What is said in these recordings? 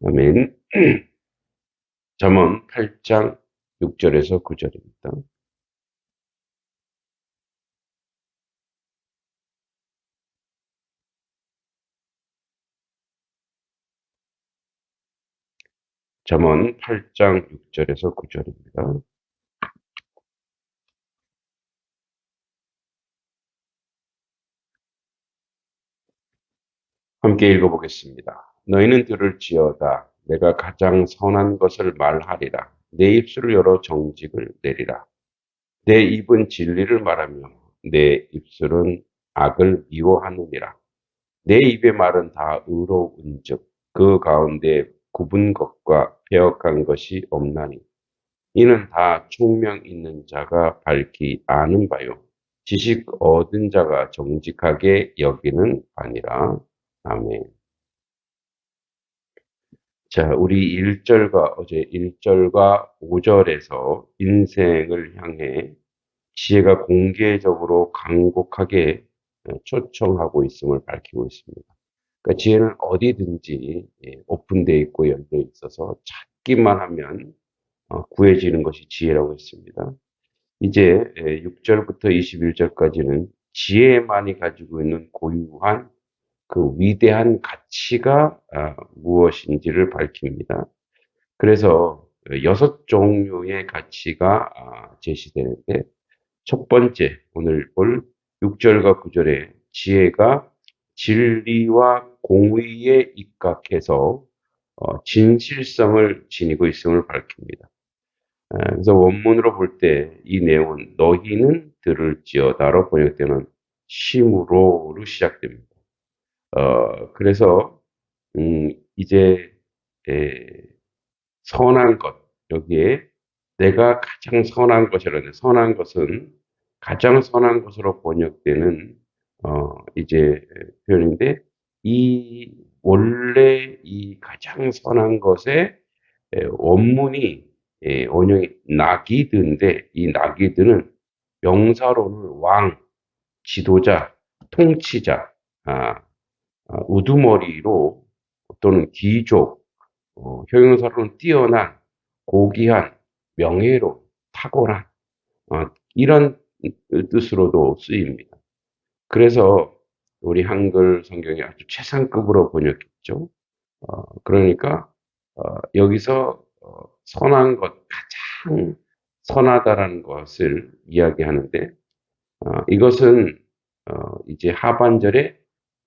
아멘. 잠언 8장 6절에서 9절입니다. 잠언 8장 6절에서 9절입니다. 함께 읽어보겠습니다. 너희는 들을지어다. 내가 가장 선한 것을 말하리라. 내 입술을 열어 정직을 내리라. 내 입은 진리를 말하며 내 입술은 악을 미워하느니라. 내 입의 말은 다 의로운즉 그 가운데 굽은 것과 배역한 것이 없나니 이는 다 총명 있는 자가 밝히 아는 바요 지식 얻은 자가 정직하게 여기는 바니라. 아멘. 자, 우리 1절과 어제 1절과 5절에서 인생을 향해 지혜가 공개적으로 간곡하게 초청하고 있음을 밝히고 있습니다. 그러니까 지혜는 어디든지 오픈되어 있고 열려 있어서 찾기만 하면 구해지는 것이 지혜라고 했습니다. 이제 6절부터 21절까지는 지혜만이 가지고 있는 고유한 그 위대한 가치가 무엇인지를 밝힙니다. 그래서 6종류의 가치가 제시되는데 첫 번째 오늘 볼 6절과 9절에 지혜가 진리와 공의에 입각해서 진실성을 지니고 있음을 밝힙니다. 그래서 원문으로 볼 때 이 내용은 너희는 들을지어다로 번역되는 심으로로 시작됩니다. 그래서 이제 에, 선한 것 여기에 내가 가장 선한 것이라는 선한 것은 가장 선한 것으로 번역되는 이제 표현인데 이 원래 이 가장 선한 것의 원문이 원형이 나기드인데 이 나기드는 명사로는 왕, 지도자, 통치자, 아, 우두머리로 또는 귀족, 형용사로는 뛰어난, 고귀한, 명예로운, 탁월한 이런 뜻으로도 쓰입니다. 그래서 우리 한글 성경이 아주 최상급으로 번역했죠. 그러니까 여기서 선한 것, 가장 선하다라는 것을 이야기하는데 이것은 이제 하반절에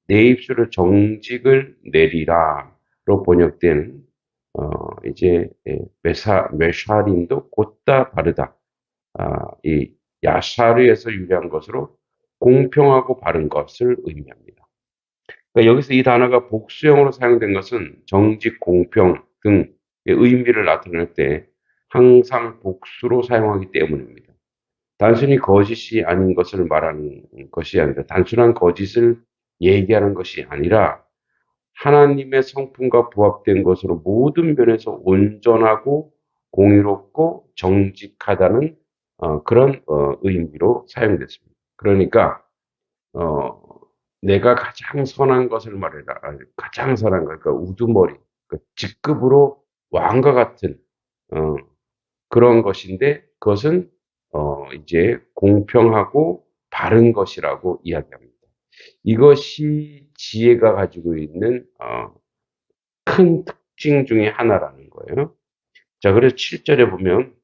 내 입술을 정직을 내리라로 번역된 이제 메샤림도 곧다 바르다. 이 야샤르에서 유래한 것으로 공평하고 바른 것을 의미합니다. 그러니까 여기서 이 단어가 복수형으로 사용된 것은 정직, 공평 등의 의미를 나타낼 때 항상 복수로 사용하기 때문입니다. 단순히 거짓이 아닌 것을 말하는 것이 아니라 단순한 거짓을 얘기하는 것이 아니라 하나님의 성품과 부합된 것으로 모든 면에서 온전하고 공의롭고 정직하다는 그런 의미로 사용됐습니다. 그러니까 어, 내가 가장 선한 것을 말해라. 가장 선한 것, 그러니까 우두머리, 직급으로 왕과 같은 어, 그런 것인데 그것은 이제 공평하고 바른 것이라고 이야기합니다. 이것이 지혜가 가지고 있는 큰 특징 중에 하나라는 거예요. 자, 그래서 7절에 보면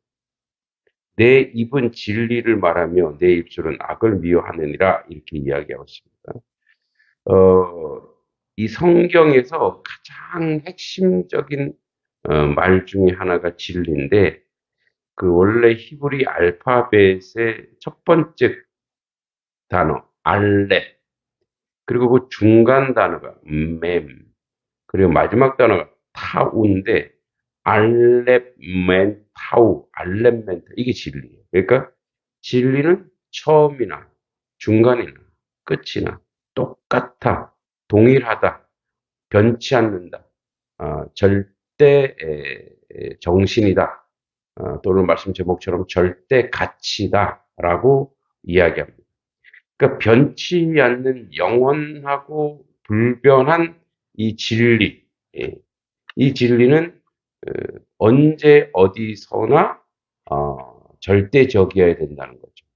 내 입은 진리를 말하며 내 입술은 악을 미워하느니라 이렇게 이야기하고 있습니다. 이 성경에서 가장 핵심적인 말 중에 하나가 진리인데 그 원래 히브리 알파벳의 첫 번째 단어 알렙 그리고 그 중간 단어가 맴 그리고 마지막 단어가 타우인데 알렙멘타우 알렙멘타 이게 진리예요. 그러니까 진리는 처음이나 중간이나 끝이나 똑같아 동일하다 변치 않는다 절대 정신이다 또는 말씀 제목처럼 절대 가치다라고 이야기합니다. 그러니까 변치 않는 영원하고 불변한 이 진리, 이 진리는 언제 어디서나 절대적이어야 된다는 거죠.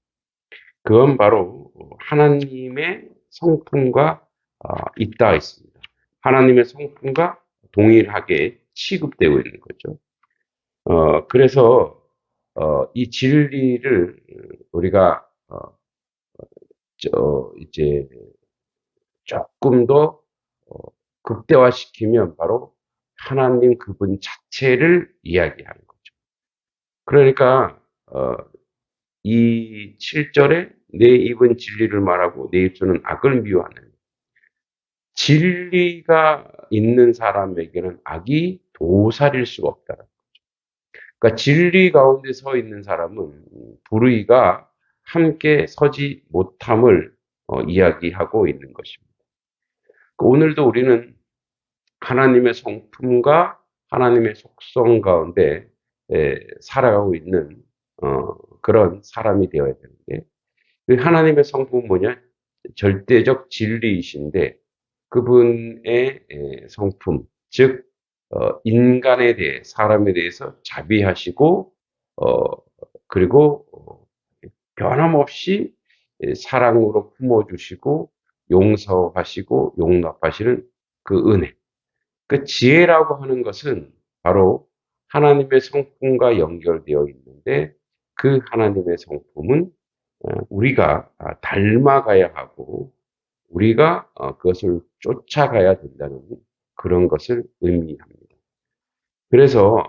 그건 바로 하나님의 성품과 있다 있습니다. 하나님의 성품과 동일하게 취급되고 있는 거죠. 그래서 이 진리를 우리가 이제 조금 더 극대화시키면 바로 하나님 그분 자체를 이야기하는 거죠. 그러니까 이 7절에 내 입은 진리를 말하고 내 입술은 악을 미워하는, 진리가 있는 사람에게는 악이 도살일 수가 없다. 그러니까 진리 가운데 서 있는 사람은 불의가 함께 서지 못함을 이야기하고 있는 것입니다. 오늘도 우리는 하나님의 성품과 하나님의 속성 가운데 살아가고 있는 그런 사람이 되어야 되는데, 그 하나님의 성품은 뭐냐? 절대적 진리이신데 그분의 성품, 즉 인간에 대해, 사람에 대해서 자비하시고 그리고 변함없이 사랑으로 품어주시고 용서하시고 용납하시는 그 은혜. 그 지혜라고 하는 것은 바로 하나님의 성품과 연결되어 있는데, 그 하나님의 성품은 우리가 닮아가야 하고 우리가 그것을 쫓아가야 된다는 그런 것을 의미합니다. 그래서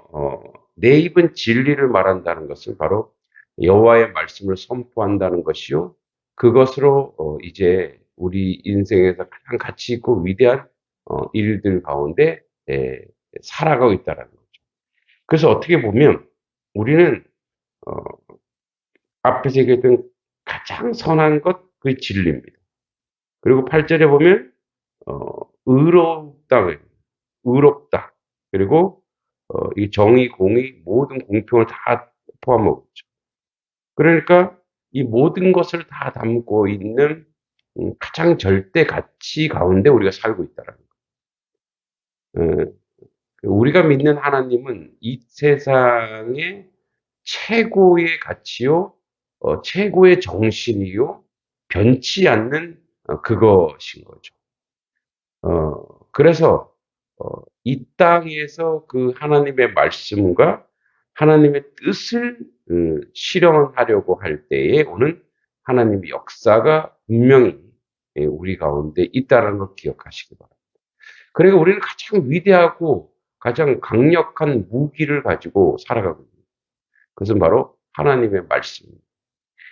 내 입은 진리를 말한다는 것은 바로 여호와의 말씀을 선포한다는 것이요, 그것으로 이제 우리 인생에서 가장 가치 있고 위대한 일들 가운데 살아가고 있다는 거죠. 그래서 어떻게 보면 우리는 어, 앞에서 얘기했던 가장 선한 것, 그 진리입니다. 그리고 8절에 보면 의롭다, 의롭다. 그리고 이 정의, 공의, 모든 공평을 다 포함하고 있죠. 그러니까 이 모든 것을 다 담고 있는 가장 절대 가치 가운데 우리가 살고 있다는 거예요. 우리가 믿는 하나님은 이 세상의 최고의 가치요, 최고의 정신이요, 변치 않는 그것인 거죠. 그래서 이 땅에서 그 하나님의 말씀과 하나님의 뜻을 실현하려고 할 때에 오는 하나님의 역사가 분명히 우리 가운데 있다는 걸 기억하시기 바랍니다. 그러니까 우리는 가장 위대하고 가장 강력한 무기를 가지고 살아가고 있습니다. 그것은 바로 하나님의 말씀입니다.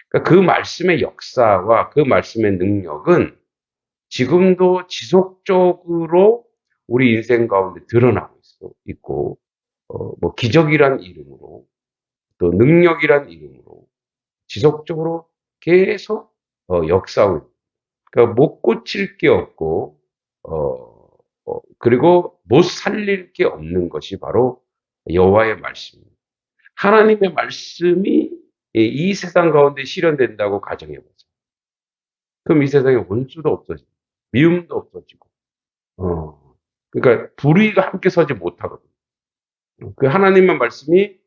그러니까 그 말씀의 역사와 그 말씀의 능력은 지금도 지속적으로 우리 인생 가운데 드러나고 있고, 뭐 기적이란 이름으로 또 능력이란 이름으로 지속적으로 계속 역사하고 있습니다. 그러니까 못 고칠 게 없고 그리고 못 살릴 게 없는 것이 바로 여호와의 말씀입니다. 하나님의 말씀이 이 세상 가운데 실현된다고 가정해 보세요. 그럼 이 세상에 원수도 없어지고 미움도 없어지고 그러니까 불의가 함께 서지 못하거든요. 그 하나님의 말씀이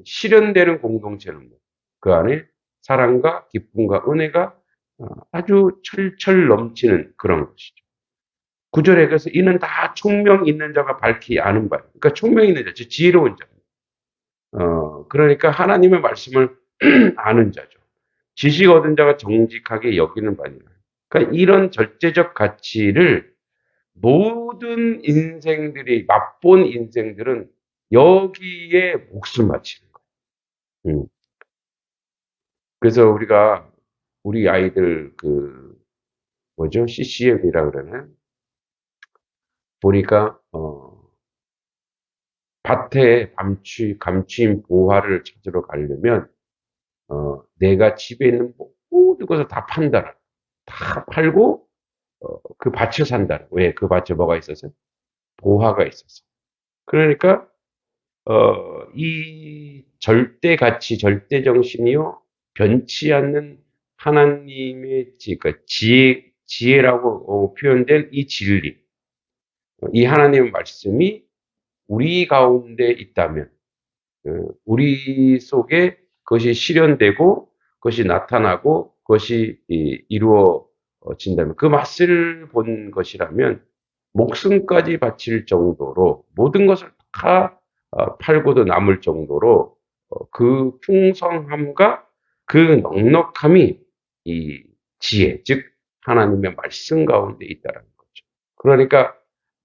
실현되는 공동체는 그 안에 사랑과 기쁨과 은혜가 아주 철철 넘치는 그런 것이죠. 9절에 그래서 이는 다 총명 있는 자가 밝히 아는 바예요. 그러니까 총명 있는 자, 즉 지혜로운 자. 그러니까 하나님의 말씀을 아는 자죠. 지식 얻은 자가 정직하게 여기는 바니라. 그러니까 이런 절대적 가치를 모든 인생들이, 맛본 인생들은 여기에 목숨 바치는 거예요. 그래서 우리가 우리 아이들 뭐죠? CCM이라 그러나? 보니까 밭에 감추인 보화를 찾으러 가려면 내가 집에 있는 모든 것을 다 판다. 다 팔고 그 밭을 산다. 왜? 그 밭에 뭐가 있어서? 보화가 있어서. 그러니까 이 절대 가치, 절대 정신이요, 변치 않는 하나님의 그러니까 지혜라고 표현된 이 진리, 이 하나님의 말씀이 우리 가운데 있다면, 우리 속에 그것이 실현되고 그것이 나타나고 그것이 이루어진다면, 그 맛을 본 것이라면 목숨까지 바칠 정도로 모든 것을 다 팔고도 남을 정도로 그 풍성함과 그 넉넉함이 이 지혜, 즉 하나님의 말씀 가운데 있다는 거죠. 그러니까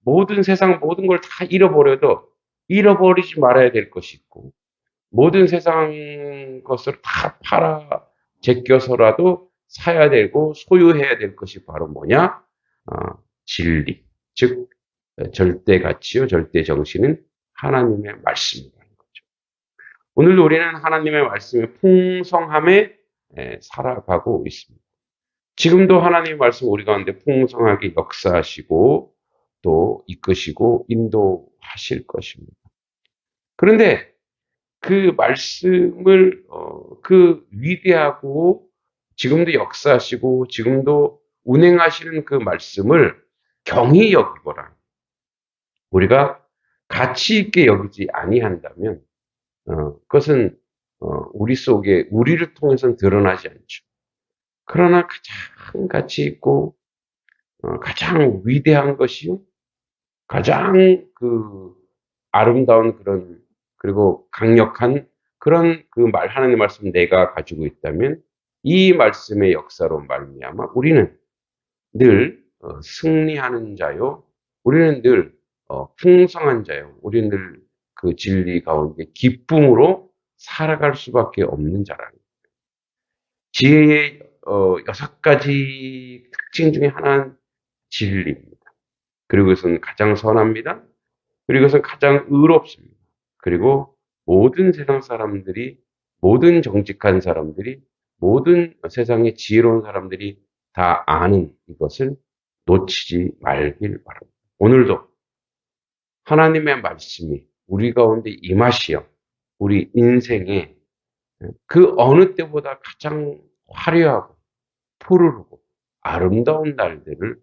모든 세상 모든 걸 다 잃어버려도 잃어버리지 말아야 될 것이 있고, 모든 세상 것을 다 팔아 제껴서라도 사야 되고 소유해야 될 것이 바로 뭐냐? 진리, 즉 절대 가치요, 절대 정신은 하나님의 말씀이라는 거죠. 오늘 우리는 하나님의 말씀의 풍성함에 살아가고 있습니다. 지금도 하나님의 말씀 우리 가운데 풍성하게 역사하시고 또 이끄시고 인도하실 것입니다. 그런데 그 말씀을 그 위대하고 지금도 역사하시고 지금도 운행하시는 그 말씀을 경히 여기거라, 우리가 가치 있게 여기지 아니한다면 그것은 우리 속에 우리를 통해서는 드러나지 않죠. 그러나 가장 가치 있고 가장 위대한 것이요, 가장 그 아름다운 그런 그리고 강력한 그런 그 하나님의 말씀 내가 가지고 있다면 이 말씀의 역사로 말미암아 우리는 늘 승리하는 자요, 우리는 늘 풍성한 자요, 우리는 늘 그 진리 가운데 기쁨으로 살아갈 수밖에 없는 자라는 거예요. 지혜의 6가지 특징 중에 하나는 진리입니다. 그리고 그것은 가장 선합니다. 그리고 그것은 가장 의롭습니다. 그리고 모든 세상 사람들이, 모든 정직한 사람들이, 모든 세상의 지혜로운 사람들이 다 아는 이것을 놓치지 말길 바랍니다. 오늘도 하나님의 말씀이 우리 가운데 임하시어 우리 인생에 그 어느 때보다 가장 화려하고 푸르르고 아름다운 날들을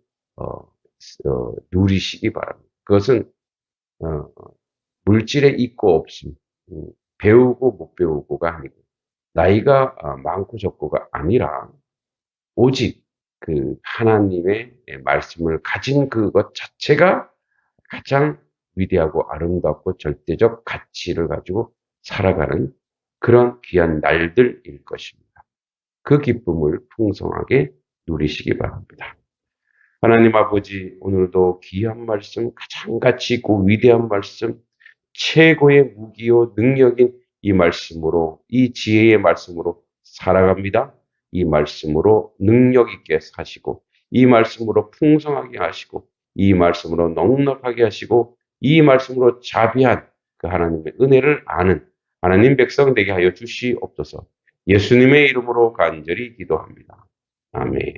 누리시기 바랍니다. 그것은 물질에 있고 없음, 배우고 못 배우고가 아니고 나이가 많고 적고가 아니라 오직 그 하나님의 말씀을 가진 그것 자체가 가장 위대하고 아름답고 절대적 가치를 가지고 살아가는 그런 귀한 날들일 것입니다. 그 기쁨을 풍성하게 누리시기 바랍니다. 하나님 아버지, 오늘도 귀한 말씀, 가장 가치 있고 위대한 말씀, 최고의 무기요 능력인 이 말씀으로, 이 지혜의 말씀으로 살아갑니다. 이 말씀으로 능력 있게 사시고, 이 말씀으로 풍성하게 하시고, 이 말씀으로 넉넉하게 하시고, 이 말씀으로 자비한 그 하나님의 은혜를 아는 하나님 백성 되게 하여 주시옵소서. 예수님의 이름으로 간절히 기도합니다. 아멘.